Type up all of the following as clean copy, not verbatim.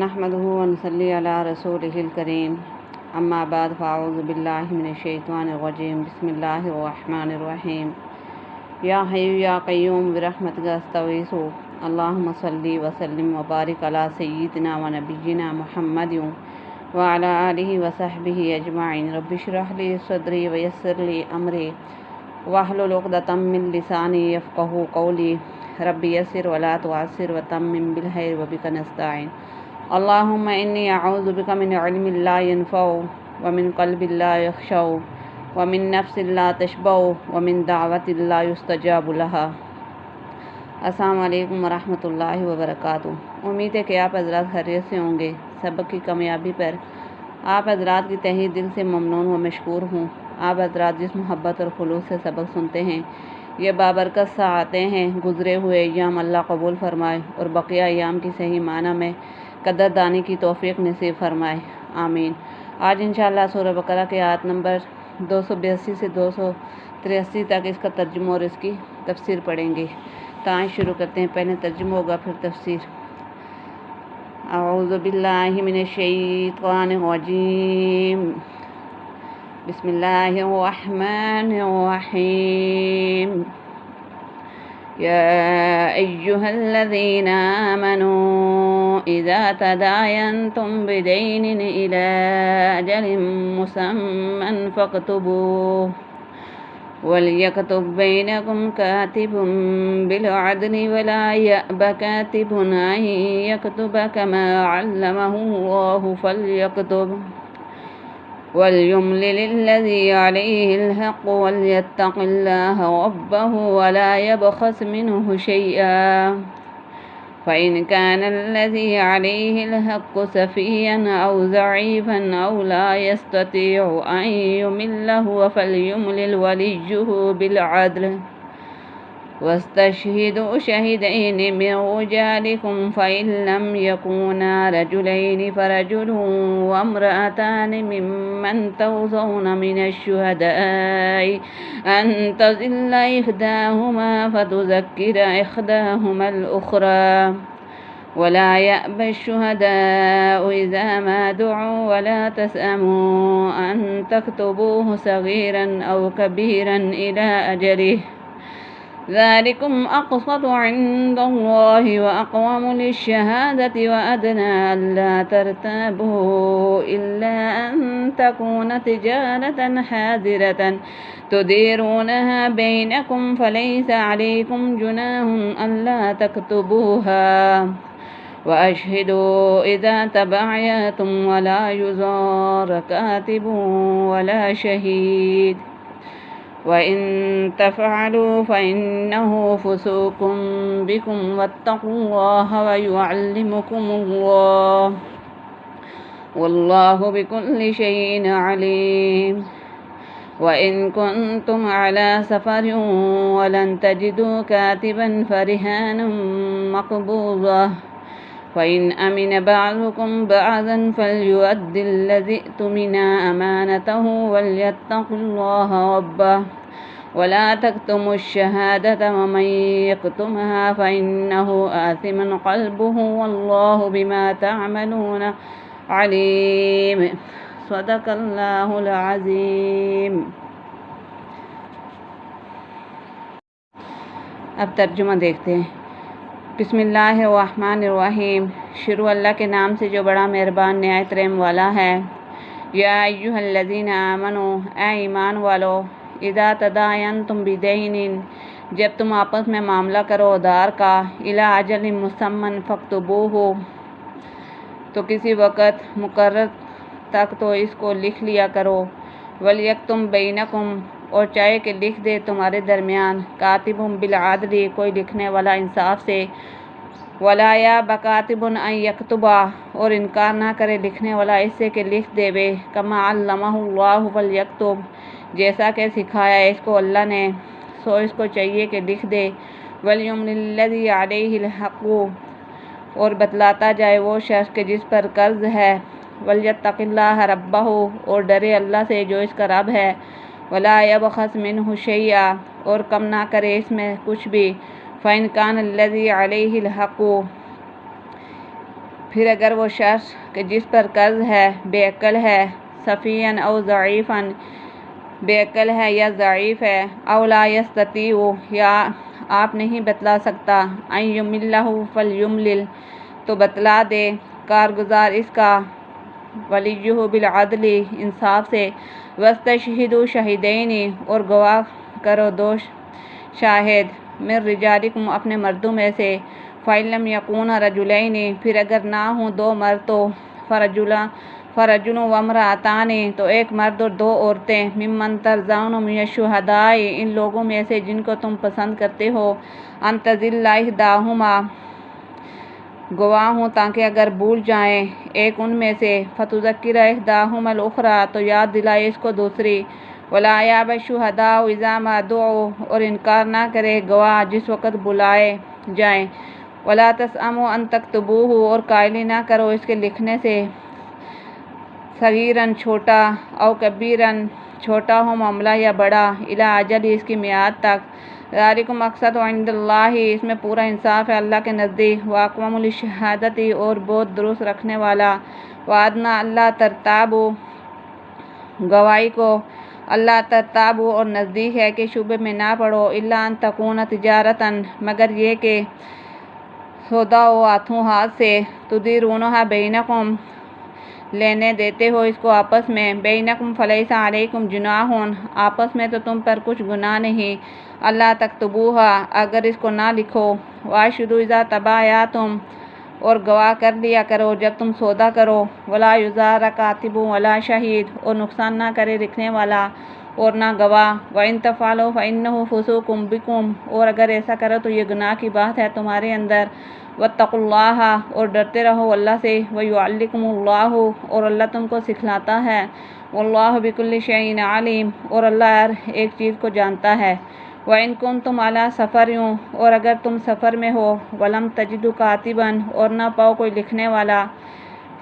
نحمده ونصلي على رسوله الكريم اما بعد فاعوذ بالله من الشيطان الرجيم بسم الله الرحمن الرحيم يا حي يا قيوم برحمتك استغيث اللهم صل وسلم وبارك على سيدنا ونبينا محمد وعلى آله وصحبه أجمعين رب اشرح لي صدري ويسر لي أمري واحلل عقدة من لساني يفقهوا قولي رب يسر ولا تعسر وتمم بالخير وبك نستعين اللهم إني أعوذ بك من علم لا ينفع ومن قلب لا يخشع ومن نفس لا تشبع ومن دعوة لا يستجاب لها۔ السلام علیکم ورحمۃ اللہ وبرکاتہ۔ امید ہے کہ آپ حضرات خیریت سے ہوں گے۔ سبق کی کامیابی پر آپ حضرات کی تہہ دل سے ممنون و مشکور ہوں۔ آپ حضرات جس محبت اور خلوص سے سبق سنتے ہیں، یہ بابرکت ساعتیں ہیں۔ گزرے ہوئے ایام اللہ قبول فرمائے اور بقیہ ایام کی صحیح معنی میں قدر دانی کی توفیق نصیب فرمائے، آمین۔ آج انشاءاللہ سورہ بقرہ کے آیت نمبر 282 سے 283 تک اس کا ترجمہ اور اس کی تفسیر پڑھیں گے۔ تو آئیں شروع کرتے ہیں۔ پہلے ترجمہ ہوگا پھر تفسیر۔ اعوذ باللہ من الشیطان الرجیم، بسم اللہ الرحمن الرحیم۔ يا أيها الذين آمنوا إذا تداينتم بدين إلى أجل مسمى فاكتبوه وليكتب بينكم كاتب بالعدل ولا يأب كاتب أن يكتب كما علمه الله فليكتب وليملل الذي عليه الحق وليتق الله ربه ولا يبخس منه شيئا فإن كان الذي عليه الحق سفيا أو ضعيفا أو لا يستطيع أن يمل فليملل وليه بالعدل واستشهدوا شهدين من رجالكم فإن لم يكونا رجلين فرجل وامرأتان ممن ترضون من الشهداء أن تضل إحداهما فتذكر إحداهما الأخرى ولا يأبى الشهداء إذا ما دعوا ولا تسأموا أن تكتبوه صغيرا أو كبيرا إلى أجله ذلكم أقسط عند الله وأقوم للشهادة وأدنى ألا ترتابوا إلا أن تكون تجارة حاضرة تديرونها بينكم فليس عليكم جناح ألا تكتبوها وأشهدوا إذا تبايعتم ولا يضار كاتب ولا شهيد وَإِن تَفْعَلُوا فَإِنَّهُ فُسُوقٌ بِكُمْ وَاتَّقُوا اللَّهَ وَيُعَلِّمُكُمُ اللَّهُ وَاللَّهُ بِكُلِّ شَيْءٍ عَلِيمٌ وَإِن كُنتُمْ عَلَى سَفَرٍ وَلَن تَجِدُوا كَاتِبًا فَرِهَانٌ مَّقْبُوضَةٌ فإن أمن بعضكم بعضا فليؤد الذي اؤتمن أمانته وليتق الله ربه ولا تكتموا الشهادة ومن يكتمها فإنه آثم قلبه والله بما تعملون عليم۔ صدق اللہ العظیم۔ اب ترجمہ دیکھتے ہیں۔ بسم اللہ الرحمن الرحیم، شروع اللہ کے نام سے جو بڑا مہربان نہایت رحم والا ہے۔ یا ایھا الذین آمنوا، اے ایمان والو، اذا تداینتم بدین، جب تم آپس میں معاملہ کرو ادھار کا، الی اجل مسمى فاکتبوہ، تو کسی وقت مقرر تک تو اس کو لکھ لیا کرو، ولیکتب بینکم، اور چاہے کہ لکھ دے تمہارے درمیان، کاتب بالعدل، کوئی لکھنے والا انصاف سے، ولا یأبی کاتب ان یکتب، اور انکار نہ کرے لکھنے والا اس سے کہ لکھ دے وے، کما علمہ اللہ فلیکتب، جیسا کہ سکھایا اس کو اللہ نے سو اس کو چاہیے کہ لکھ دے، ولیملل الذی علیہ الحق، اور بتلاتا جائے وہ شخص کہ جس پر قرض ہے، ولیتق اللہ ربہ، اور ڈرے اللہ سے جو اس کا رب ہے، ولا یبخس منہ شیئا، اور کم نہ کرے اس میں کچھ بھی، فإن کان الذی علیہ الحق، پھر اگر وہ شخص کہ جس پر قرض ہے بے عقل ہے، سفیہن او ضعیفن، بے عقل ہے یا ضعیف ہے، او لا یستطیع، یا آپ نہیں بتلا سکتا، ان یملہ فلیملل، تو بتلا دے، کارگزار اس کا، ولیہ بالعدل، انصاف سے، واستشہدوا شہیدین، اور گواہ کرو 2 شاہد، من رجالکم، اپنے مردوں میں سے، فإن لم یکونا رجلین، پھر اگر نہ ہوں 2 مرد تو فرجل وامرأتان، تو 1 مرد اور 2 عورتیں، ممن ترضون من الشہداء، ان لوگوں میں سے جن کو تم پسند کرتے ہو، ان تضل احداہما، گواہ ہوں تاکہ اگر بھول جائیں ایک ان میں سے، فتذکر احداہما الاخری، تو یاد دلائے اس کو دوسری، ولا یأبی الشہداء اذا ما دعوا، اور انکار نہ کرے گواہ جس وقت بلائے جائیں، ولا تسأموا ان تکتبوہ، اور کائلی نہ کرو اس کے لکھنے سے، صغیرا چھوٹا، او کبیرا چھوٹا ہو معاملہ یا بڑا، الی اجل، اس کی میعاد تک، ذالکم اقسط عند اللہ، اس میں پورا انصاف ہے اللہ کے نزدیک، واقوم للشہادۃ، اور بہت درست رکھنے والا، وادنی اللہ ترتابوا، گواہی کو، اللہ ترتابوا، اور نزدیک ہے کہ شبہ میں نہ پڑو، الا ان تکون تجارۃ، مگر یہ کہ سودا ہو ہاتھوں ہاتھ سے، تدیرونھا بینکم، لینے دیتے ہو اس کو آپس میں، بینکم فلیس علیکم جناح، آپس میں تو تم پر کچھ گناہ نہیں، اللہ تکتبوہا، اگر اس کو نہ لکھو، واشہدوا اذا تبایعتم، اور گواہ کر لیا کرو جب تم سودا کرو، ولا یضار کاتب ولا شہید، اور نقصان نہ کرے لکھنے والا اور نہ گواہ، وان تفعلوا فانہ فسوق بکم، اور اگر ایسا کرو تو یہ گناہ کی بات ہے تمہارے اندر، واتقوا اللہ، اور ڈرتے رہو اللہ سے، ویعلمکم اللہ، اور اللہ تم کو سکھلاتا ہے، واللہ بکل شیء علیم، اور اللہ ہر ایک چیز کو جانتا ہے، وَإِن كُنتُمْ عَلَىٰ سَفَرٍ، اور اگر تم سفر میں ہو، وَلَمْ تَجِدُوا كَاتِبًا، اور نہ پاؤ کوئی لکھنے والا،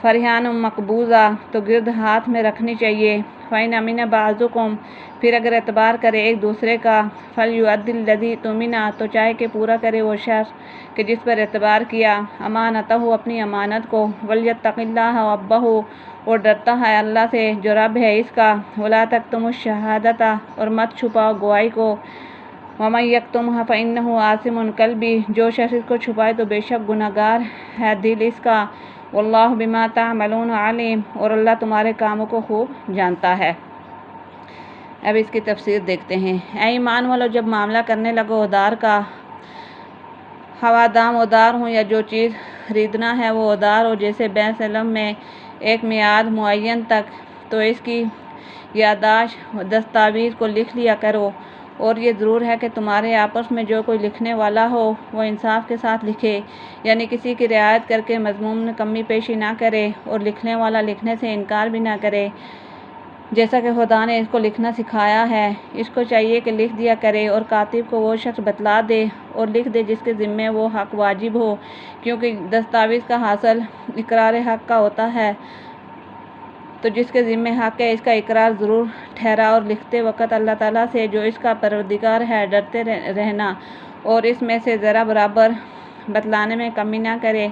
فَرِحَانٌ مَقْبُوضَةٌ، تو گرد ہاتھ میں رکھنی چاہیے، فَإِنْ أَمِنَ بَعْضُكُمْ، پھر اگر اعتبار کرے ایک دوسرے کا، فَلْيُؤَدِّ الَّذِي اؤْتُمِنَ، تو چاہے کہ پورا کرے وہ شخص کہ جس پر اعتبار کیا، امانتہ، اپنی امانت کو، وَلْيَتَّقِ اللَّهَ رَبَّهُ، اور ڈرتا ہے اللہ سے جو رب ہے اس کا، وَلَا تَكْتُمُوا الشَّهَادَةَ، اور مت چھپاؤ گواہی کو، وَمَن يَكْتُمْهَا فَإِنَّهُ آثِمٌ قَلْبُهُ، جو شخص اس کو چھپائے تو بے شک گناہگار ہے دل اس کا، واللہ بما تعملون علیم، اور اللہ تمہارے کاموں کو خوب جانتا ہے۔ اب اس کی تفسیر دیکھتے ہیں۔ اے ایمان والو، جب معاملہ کرنے لگو ادار کا، ہوا دام ادار ہوں یا جو چیز خریدنا ہے وہ ادار ہو، جیسے بیع سلم میں ایک میعاد معین تک، تو اس کی یادداشت دستاویز کو لکھ لیا کرو، اور یہ ضرور ہے کہ تمہارے آپس میں جو کوئی لکھنے والا ہو وہ انصاف کے ساتھ لکھے، یعنی کسی کی رعایت کر کے مضمون میں کمی پیشی نہ کرے، اور لکھنے والا لکھنے سے انکار بھی نہ کرے، جیسا کہ خدا نے اس کو لکھنا سکھایا ہے، اس کو چاہیے کہ لکھ دیا کرے، اور کاتب کو وہ شخص بتلا دے اور لکھ دے جس کے ذمے وہ حق واجب ہو، کیونکہ دستاویز کا حاصل اقرار حق کا ہوتا ہے، تو جس کے ذمے حق ہے اس کا اقرار ضرور ٹھہرا، اور لکھتے وقت اللہ تعالیٰ سے جو اس کا پروردگار ہے ڈرتے رہنا، اور اس میں سے ذرا برابر بتلانے میں کمی نہ کرے۔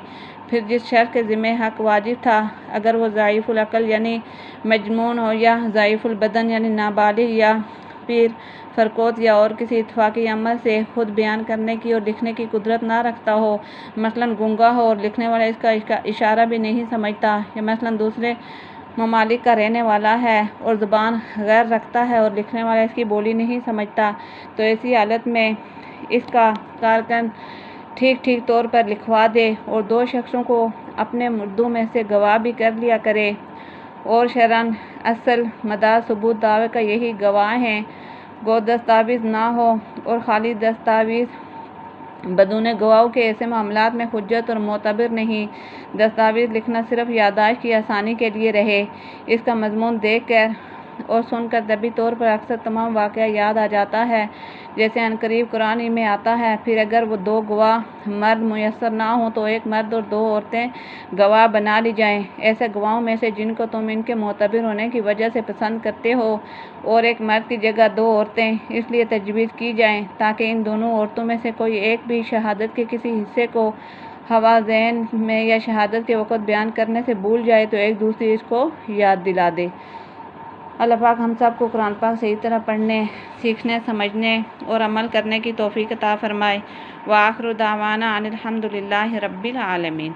پھر جس شخص کے ذمے حق واجب تھا، اگر وہ ضعیف العقل یعنی مجنون ہو، یا ضعیف البدن یعنی نابالغ، یا پیر فرقوت، یا اور کسی اتفاقی عمل سے خود بیان کرنے کی اور لکھنے کی قدرت نہ رکھتا ہو، مثلاً گونگا ہو اور لکھنے والا اس کا اشارہ بھی نہیں سمجھتا، یا مثلاً دوسرے ممالک کا رہنے والا ہے اور زبان غیر رکھتا ہے اور لکھنے والا اس کی بولی نہیں سمجھتا، تو ایسی حالت میں اس کا کارکن ٹھیک طور پر لکھوا دے، اور 2 شخصوں کو اپنے مردوں میں سے گواہ بھی کر لیا کرے، اور شرعاً اصل مدار ثبوت دعوے کا یہی گواہ ہیں، گو دستاویز نہ ہو، اور خالی دستاویز بدون گواہوں کے ایسے معاملات میں حجت اور معتبر نہیں، دستاویز لکھنا صرف یادداشت کی آسانی کے لیے رہے، اس کا مضمون دیکھ کر اور سن کر طبعی طور پر اکثر تمام واقعہ یاد آ جاتا ہے، جیسے عنقریب قرآن ہی میں آتا ہے، پھر اگر وہ 2 گواہ مرد میسر نہ ہوں تو 1 مرد اور 2 عورتیں گواہ بنا لی جائیں، ایسے گواہوں میں سے جن کو تم ان کے معتبر ہونے کی وجہ سے پسند کرتے ہو، اور 1 مرد کی جگہ 2 عورتیں اس لیے تجویز کی جائیں تاکہ ان دونوں عورتوں میں سے کوئی ایک بھی شہادت کے کسی حصے کو ہوا ذہن میں یا شہادت کے وقت بیان کرنے سے بھول جائے تو ایک دوسرے اس کو یاد دلا دے۔ اللہ پاک ہم سب کو قرآن پاک صحیح طرح پڑھنے، سیکھنے، سمجھنے اور عمل کرنے کی توفیق عطا فرمائے۔ وآخر دعوانا ان الحمد للہ رب العالمین۔